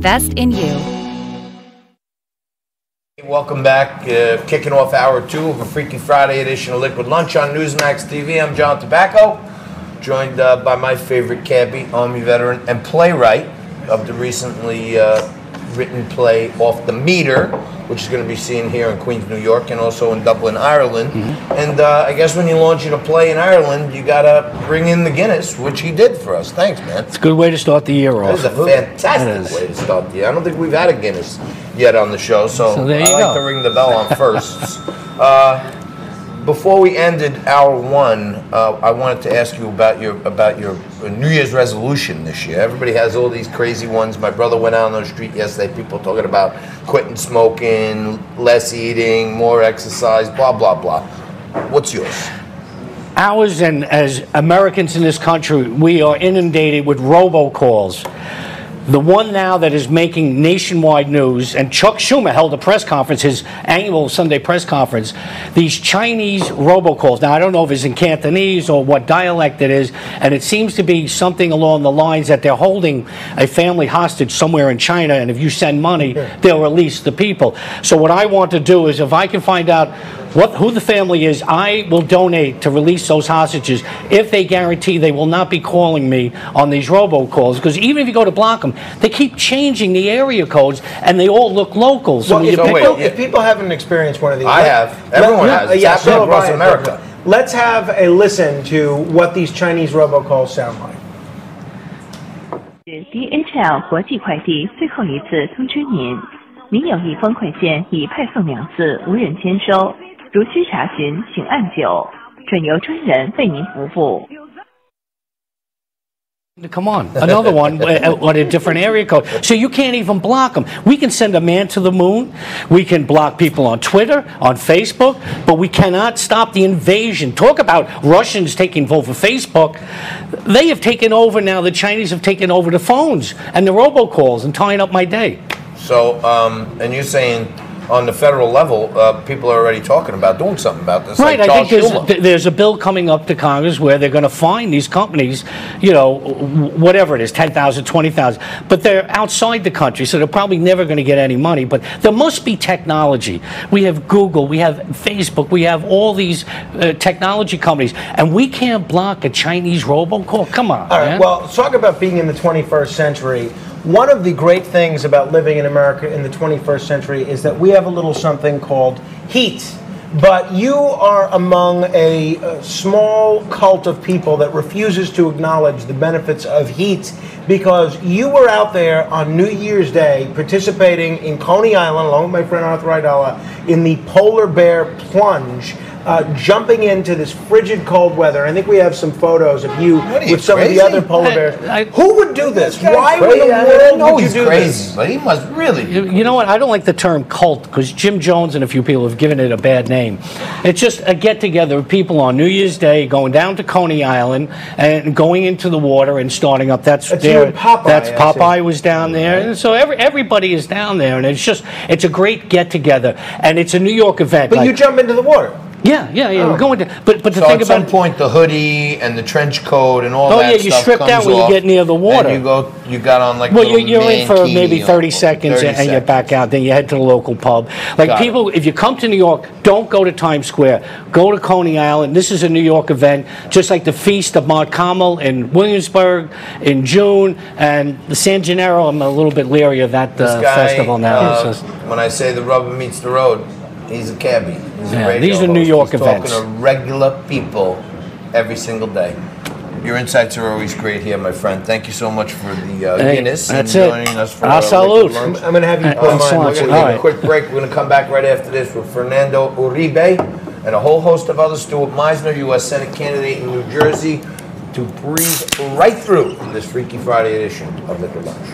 Invest in you. Welcome back. Kicking off hour 2 of a Freaky Friday edition of Liquid Lunch on Newsmax TV. I'm John Tobacco, joined by my favorite cabbie, Army veteran, and playwright of the recently written play Off the Meter, which is going to be seen here in Queens, New York, and also in Dublin, Ireland. And I guess when you launch a play in Ireland, you got to bring in the Guinness, which he did for us. Thanks, man. It's a good way to start the year off. This is a fantastic way to start the year. I don't think we've had a Guinness yet on the show, so there you I like go. to ring the bell on firsts. Before we ended hour 1, I wanted to ask you about your New Year's resolution this year. Everybody has all these crazy ones. My brother went out on the street yesterday, people talking about quitting smoking, less eating, more exercise, blah, blah, blah. What's yours? Ours, and as Americans in this country, we are inundated with robocalls. The one now that is making nationwide news, and Chuck Schumer held a press conference, his annual Sunday press conference, these Chinese robocalls. Now, I don't know if it's in Cantonese or what dialect it is, and it seems to be something along the lines that they're holding a family hostage somewhere in China, and if you send money, they'll release the people. So what I want to do is, if I can find out who the family is, I will donate to release those hostages if they guarantee they will not be calling me on these robocalls. Because even if you go to block them, they keep changing the area codes and they all look local. So well, if people haven't experienced one of these, I have. Everyone has. It's happening across America. Let's have a listen to what these Chinese robocalls sound like. DHL 国际快递最后一次通知您，您有一封快件已派送2次，无人签收。如需查询，请按9，准由专人为您服务。 Come on, another one on a different area code. So you can't even block them. We can send a man to the moon. We can block people on Twitter, on Facebook, but we cannot stop the invasion. Talk about Russians taking over Facebook. They have taken over now. The Chinese have taken over the phones and the robocalls and tying up my day. So, and you're saying on the federal level, people are already talking about doing something about this. Right, like I think there's a bill coming up to Congress where they're going to fine these companies, you know, whatever it is, 10,000, 20,000, but they're outside the country, so they're probably never going to get any money. But there must be technology. We have Google, we have Facebook, we have all these technology companies, and we can't block a Chinese robocall. Come on, all right, man. well, talk about being in the 21st century. One of the great things about living in America in the 21st century is that we have a little something called heat. But you are among a small cult of people that refuses to acknowledge the benefits of heat, because you were out there on New Year's Day participating in Coney Island, along with my friend Arthur Aidala, in the polar bear plunge. Jumping into this frigid cold weather. I think we have some photos of you with some of the other polar bears. Who would do this? Why in the world would you do this? But he must really. You know what? I don't like the term cult because Jim Jones and a few people have given it a bad name. It's just a get-together of people on New Year's Day going down to Coney Island and going into the water and starting up. That's Popeye. That's Popeye was down there, and so everybody is down there, and it's a great get-together, and it's a New York event. But you jump into the water. Yeah. We're going to. But the So thing at about some point, the hoodie and the trench coat and all that stuff. Oh yeah, you strip comes out when you off, get near the water. And you got on like. Well, little you're in for maybe 30 seconds 30 and you're back out. Then you head to the local pub. Like Got people, if you come to New York, don't go to Times Square. Go to Coney Island. This is a New York event, just like the Feast of Mont Carmel in Williamsburg in June, and the San Gennaro. I'm a little bit leery of that festival now. When I say the rubber meets the road, he's a cabbie. He's a radio these are host. New York He's events. Talking to regular people every single day. Your insights are always great here, my friend. Thank you so much for the Guinness and joining us for salute. I'm going to have you put mine. We're going to take a quick break. We're going to come back right after this with Fernando Uribe and a whole host of others. Stuart Meisner, U.S. Senate candidate in New Jersey, to breathe right through this Freaky Friday edition of Liquid Lunch.